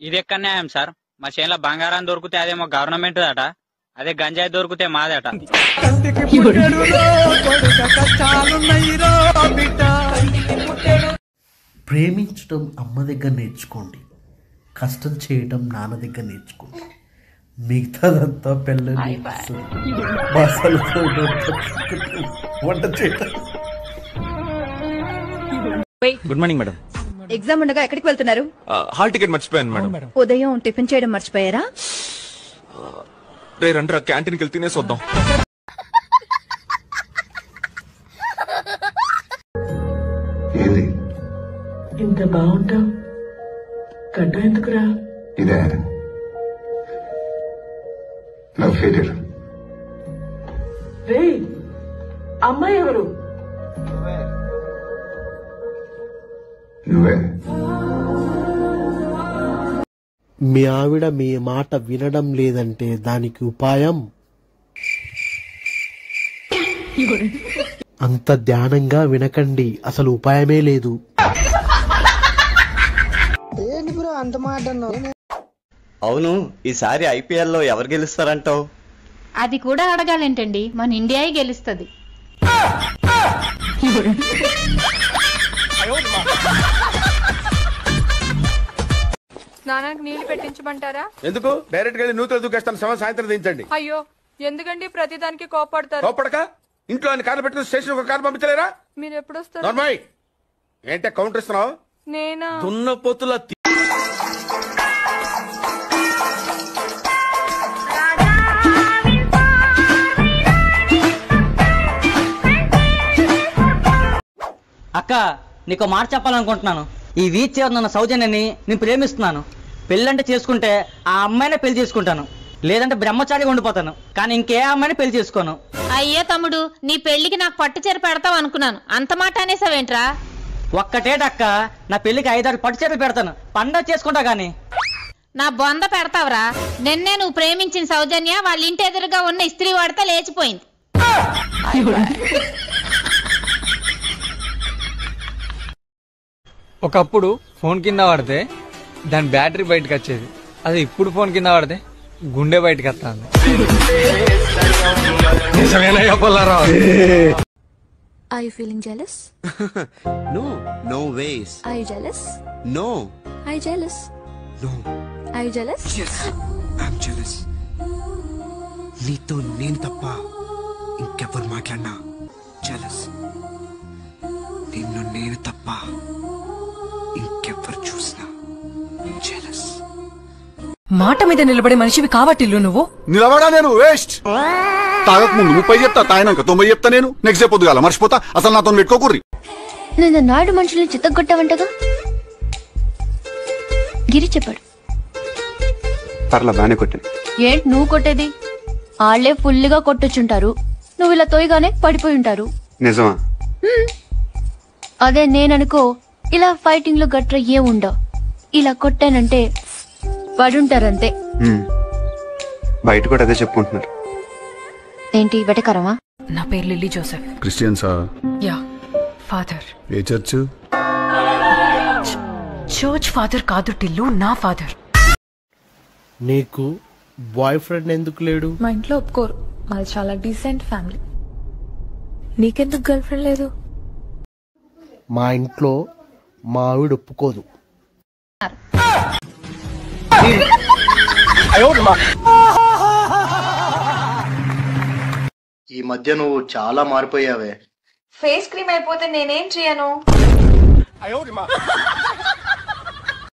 ఇది ఎక్కడ న్యాయం సార్? మా చేనులో బంగారం దొరికితే అదేమో గవర్నమెంట్ దట, అదే గంజాయి దొరికితే మాదట. ప్రేమించడం అమ్మ దగ్గర నేర్చుకోండి, కష్టం చేయడం నాన్న దగ్గర నేర్చుకోండి. మిగతాదంతా పిల్లలు వంట చేయడం. Good morning madam. ఎగ్జామ్ ఉండగా ఎక్కడికి వెళ్తున్నారు? హాల్ టికెట్ మర్చిపోయాను మేడం. ఉదయం టిఫిన్ చేయడం మర్చిపోయారా? రే రండి క్యాంటీన్కి వెళ్తే తినేసి వద్దాం. ఏది ఇంత బాగుంటావు, గడ్డ ఎందుకురా? ఇదే లవ్ ఫెయిలియర్. రే అమ్మాయి ఎవరు? నువ్వే. మీ ఆవిడ మీ మాట వినడం లేదంటే దానికి ఉపాయం అంత ధ్యానంగా వినకండి, అసలు ఉపాయమే లేదు. అవును, ఈసారి IPL లో ఎవరు గెలుస్తారంటావు? అది కూడా అడగాలేంటండి, మన ఇండియాయే గెలుస్తుంది. స్నానానికి నీళ్లు పెట్టించమంటారా? ఎందుకు? డైరెక్ట్ గా నూతులు దూకేస్తాను, సాయంత్రం దించండి. అయ్యో, ఎందుకండి ప్రతిదానికి కోపడతారు? కోపడక ఇంట్లో అన్ని కార్లు పెట్టుకుని స్టేషన్ ఒక కారు పంపించలేరా? మీరు ఎప్పుడు వస్తారు? నార్మల్ ఏంటే కౌంటర్ ఇస్తున్నావు? నేనా? దున్న పొత్తుల అక్క, నీకు మాట చెప్పాలనుకుంటున్నాను. ఈ వీచ్ నన్ను సౌజన్యని నేను ప్రేమిస్తున్నాను. పెళ్ళంటే చేసుకుంటే ఆ అమ్మాయినే పెళ్లి చేసుకుంటాను, లేదంటే బ్రహ్మచారిగా ఉండిపోతాను. కానీ ఇంకే అమ్మాయిని పెళ్లి చేసుకోను. అయ్యో తమ్ముడు, నీ పెళ్లికి నాకు పట్టు చీర పెడతావు అనుకున్నాను, అంత మాట అనేసావేంట్రా? ఒక్కటేటక్క, నా పెళ్లికి 5-6 పట్టు చీరలు పెడతాను, పండగ చేసుకుంటా గానీ. నా బొంద పెడతావురా? నిన్నే నువ్వు ప్రేమించిన సౌజన్య వాళ్ళ ఇంటి ఎదురుగా ఉన్న ఇస్త్రీ వాడితే లేచిపోయింది. ఒకప్పుడు ఫోన్ కింద పడితే దాని బ్యాటరీ బయటకు వచ్చేది, అదే ఇప్పుడు ఫోన్ కింద పడితే గుండె బయటకు వస్తుంది. Are you feeling jealous? No, no ways. Are you jealous? No. Are you jealous? No. Are you jealous? Yes, I'm jealous. నీతో నేను తప్ప ఇంకెవ్వరు మాట్లాడినా jealous. నిన్ను నేను తప్ప ఇంకెవ్వరు చూసినా jealous. మాట మీద నిలబడే మనిషివి కావట్టిల్లు నువ్వు. నిలబడా నేను వేస్ట్. తాగక ముందు 30 చెప్తా, తాగినాక 90 చెప్తా. నేను నెక్స్ట్ డే పొద్దుగాల మర్చిపోతా. అసలు నాతో పెట్టుకోకుర్రి. నేను నాయుడు మనుషుల్ని చిత్తగొట్టావంటగా గిరి చెప్పాడు. పర్లా బానే కొట్టాను. ఏంటి నువ్వు కొట్టేది? ఆళ్లే ఫుల్గా కొట్టొచ్చుంటారు, నువ్వు ఇలా తోయగానే పడిపోయి ఉంటారు. నిజమా? అదే నేననుకో, ఇలా ఫైటింగ్ లో గట్ర ఏ ఉండవు, ఇలా కొట్టానంటే పడుంటారంతే. బయట కూడా అదే చెప్పుకుంటున్నారు. ఏంటి వెటకరమా? నా పేరు లిల్లీ జోసెఫ్. క్రిస్టియన్సా? యా. ఫాదర్. ఏ చర్చ్? చర్చ్ ఫాదర్ కాదు టిల్లు, నా ఫాదర్. నీకు బాయ్ ఫ్రెండ్ ఎందుకు లేడు? మా ఇంట్లో ఒప్పుకోరు, మాది చాలా డీసెంట్ ఫ్యామిలీ. నీకెందుకు గర్ల్ ఫ్రెండ్ లేదు? మా ఇంట్లో మా ఆవిడ ఒప్పుకోదు. ఈ మధ్య నువ్వు చాలా మారిపోయావే. ఫేస్ క్రీమ్ అయిపోతే నేనేం చేయను?